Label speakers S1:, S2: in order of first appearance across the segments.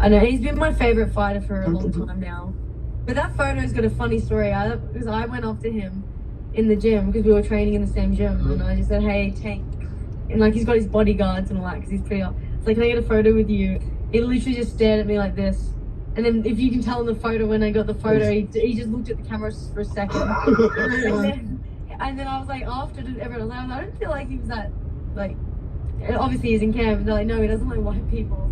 S1: I know, he's been my favorite fighter for a long time now. But that photo's got a funny story. Because I went up to him in the gym because we were training in the same gym, and I just said, "Hey, Tank," and like he's got his bodyguards and all that because he's pretty up. It's like, "Can I get a photo with you?" He literally just stared at me like this, and then if you can tell in the photo when I got the photo, he just looked at the camera for a second, and then I was like, after everyone was like, I don't feel like he was that like. Obviously he's in camp. They're like, no, he doesn't like white people.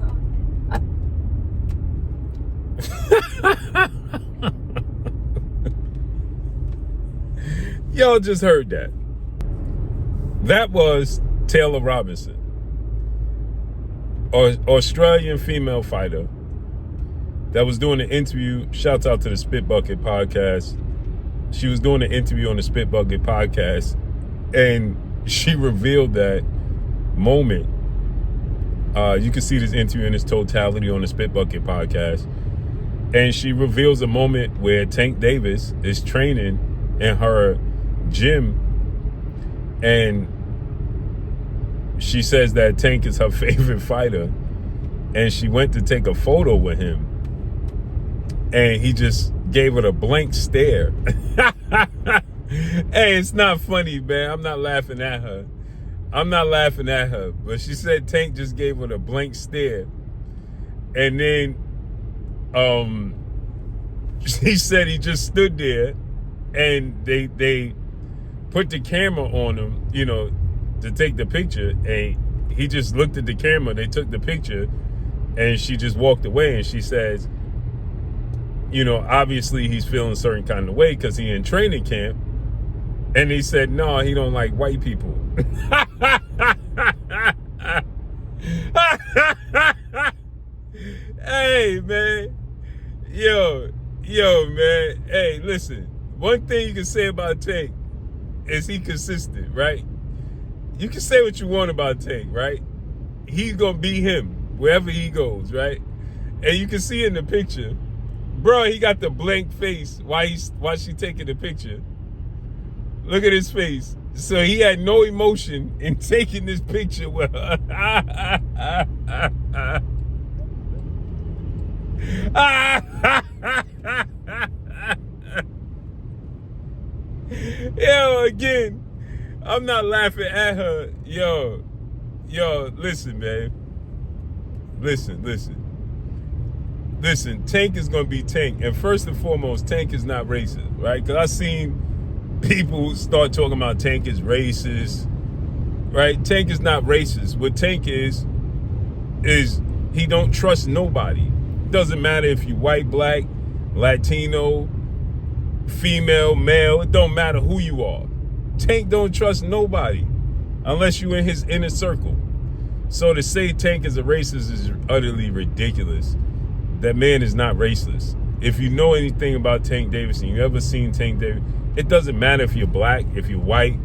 S2: Y'all just heard that. That was Taylor Robinson, Australian female fighter that was doing an interview. Shouts out to the Spit Bucket podcast. She was doing an interview on the Spit Bucket podcast, and she revealed that moment. You can see this interview in its totality on the Spit Bucket podcast. And she reveals a moment where Tank Davis is training in her gym, and she says that Tank is her favorite fighter, and she went to take a photo with him, and he just gave her a blank stare. Hey, it's not funny, man. I'm not laughing at her. But she said Tank just gave her a blank stare. And then he said he just stood there, and they put the camera on him, to take the picture, and he just looked at the camera. They took the picture, and she just walked away. And she says, obviously he's feeling a certain kind of way because he in training camp. And he said, no, he don't like white people. Hey, man. Yo, man. Hey, listen. One thing you can say about Tank is he consistent, right? You can say what you want about Tank, right? He's going to be him wherever he goes, right? And you can see in the picture, bro, he got the blank face while she taking the picture. Look at his face. So he had no emotion in taking this picture with her. Yo, again, I'm not laughing at her. Yo, listen, man. Listen. Tank is going to be Tank. And first and foremost, Tank is not racist, right? Because I've seen people start talking about Tank is racist, right? Tank is not racist. What Tank is he don't trust nobody. Doesn't matter if you white, black, Latino, female, male. It don't matter who you are. Tank don't trust nobody unless you in his inner circle. So to say Tank is a racist is utterly ridiculous. That man is not racist. If you know anything about Tank Davis and you ever seen Tank Davis, it doesn't matter if you're black, if you're white,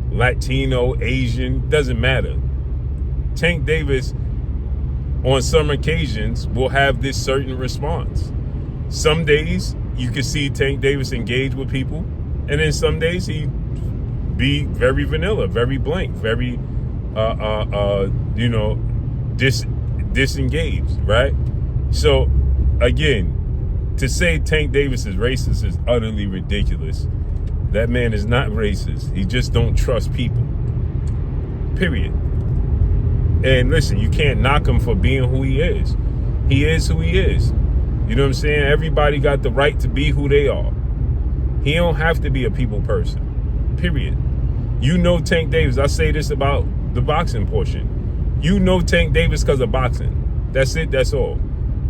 S2: Latino, Asian, doesn't matter. Tank Davis, on some occasions, will have this certain response. Some days, you can see Tank Davis engage with people, and then some days he be very vanilla, very blank, very, disengaged, right? So, again, to say Tank Davis is racist is utterly ridiculous. That man is not racist. He just don't trust people. Period. And listen, you can't knock him for being who he is. He is who he is. You know what I'm saying? Everybody got the right to be who they are. He don't have to be a people person. Period. You know Tank Davis. I say this about the boxing portion. You know Tank Davis because of boxing. That's it. That's all.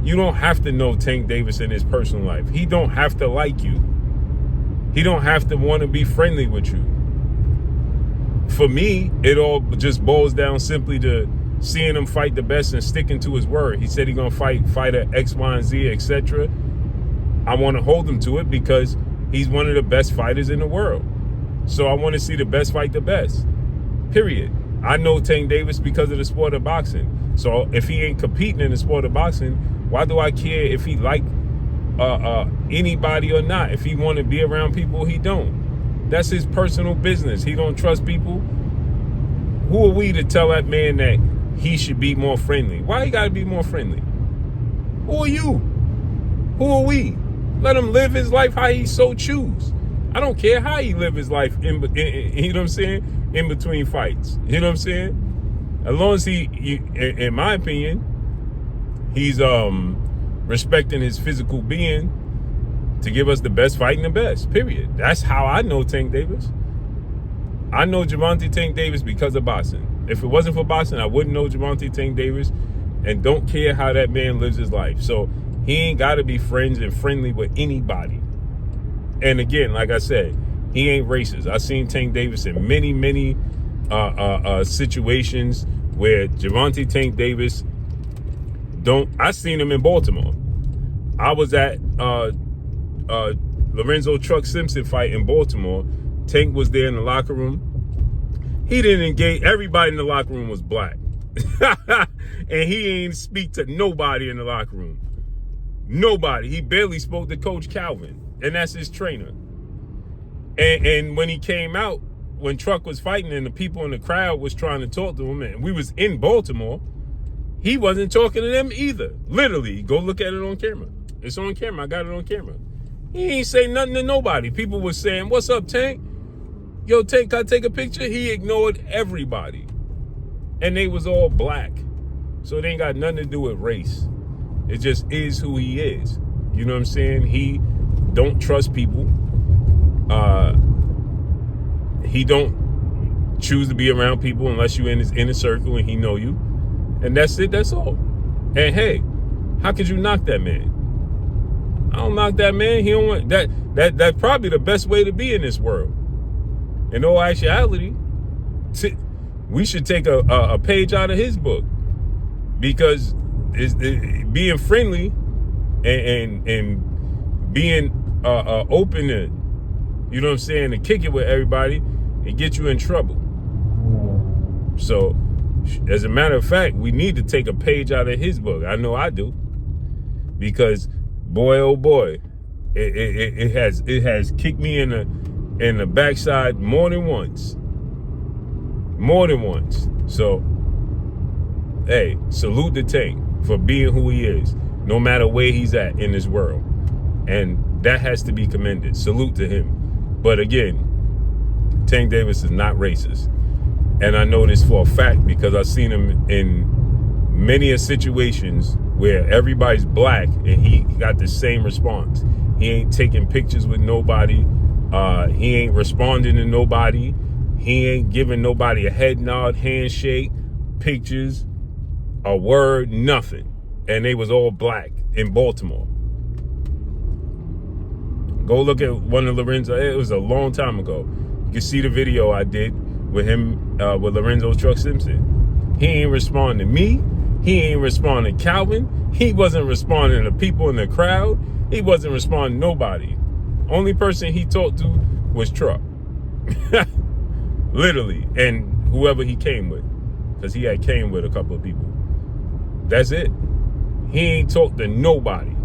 S2: You don't have to know Tank Davis in his personal life. He don't have to like you. He don't have to want to be friendly with you. For me, it all just boils down simply to seeing him fight the best and sticking to his word. He said he's going to fight fighter X, Y, and Z, etc. I want to hold him to it because he's one of the best fighters in the world. So I want to see the best fight the best. Period. I know Tank Davis because of the sport of boxing. So if he ain't competing in the sport of boxing, why do I care if he like anybody or not? If he want to be around people, he don't. That's his personal business. He don't trust people. Who are we to tell that man that he should be more friendly? Why he got to be more friendly? Who are you? Who are we? Let him live his life how he so choose. I don't care how he live his life you know what I'm saying, in between fights. You know what I'm saying? As long as in my opinion, he's respecting his physical being to give us the best fight and the best. Period. That's how I know Tank Davis. I know Gervonta Tank Davis because of boxing. If it wasn't for boxing, I wouldn't know Gervonta Tank Davis, and don't care how that man lives his life. So he ain't got to be friends and friendly with anybody. And again, like I said, he ain't racist. I've seen Tank Davis in many, many situations where Gervonta Tank Davis I seen him in Baltimore. I was at Lorenzo Truck Simpson fight in Baltimore. Tank was there in the locker room. He didn't engage. Everybody in the locker room was black. And he ain't speak to nobody in the locker room. Nobody. He barely spoke to Coach Calvin. And that's his trainer. And when he came out, when Truck was fighting and the people in the crowd was trying to talk to him, and we was in Baltimore, he wasn't talking to them either. Literally, go look at it on camera. It's on camera. I got it on camera. He ain't say nothing to nobody. People was saying, "What's up, Tank? Yo, Tank, can I take a picture?" He ignored everybody. And they was all black. So it ain't got nothing to do with race. It just is who he is. You know what I'm saying? He don't trust people. He don't choose to be around people unless you're in his inner circle and he know you. And that's it, that's all. And hey, how could you knock that man? I don't knock that man. He don't want that's probably the best way to be in this world. In all actuality, we should take a page out of his book, because being friendly and being open to, you know what I'm saying, to kick it with everybody, it gets you in trouble. So, as a matter of fact, we need to take a page out of his book. I know I do, because boy, oh boy, it has kicked me in the backside more than once. So, hey, salute the Tank for being who he is, no matter where he's at in this world, and that has to be commended. Salute to him. But again, Tank Davis is not racist, and I know this for a fact because I've seen him in many situations where everybody's black and he got the same response. He ain't taking pictures with nobody. He ain't responding to nobody. He ain't giving nobody a head nod, handshake, pictures, a word, nothing. And they was all black in Baltimore. Go look at one of Lorenzo. It was a long time ago. You can see the video I did with him, with Lorenzo Truck Simpson. He ain't responding to me. He ain't responding to Calvin. He wasn't responding to people in the crowd. He wasn't responding to nobody. Only person he talked to was Truck. Literally. And whoever he came with. Because he had came with a couple of people. That's it. He ain't talked to nobody.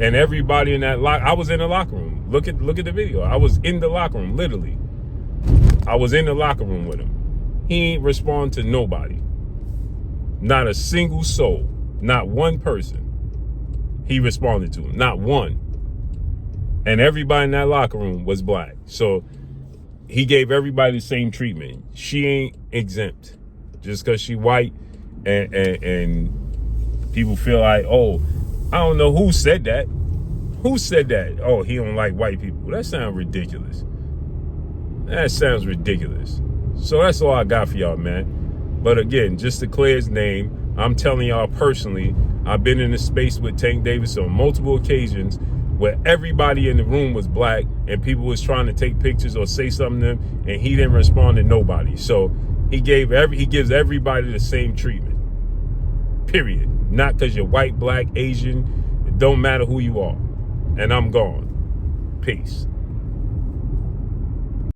S2: And everybody in that I was in the locker room. Look at the video. I was in the locker room, literally. I was in the locker room with him. He ain't respond to nobody. Not a single soul. Not one person he responded to. Not one. And everybody in that locker room was black. So he gave everybody the same treatment. She ain't exempt. Just because she white and people feel like, oh, I don't know who said that. Who said that? Oh, he don't like white people. That sounds ridiculous. That sounds ridiculous. So that's all I got for y'all, man. But again, just to clear his name, I'm telling y'all personally, I've been in a space with Tank Davis on multiple occasions where everybody in the room was black and people was trying to take pictures or say something to him, and he didn't respond to nobody. So he gives everybody the same treatment. Period. Not because you're white, black, Asian. It don't matter who you are. And I'm gone. Peace.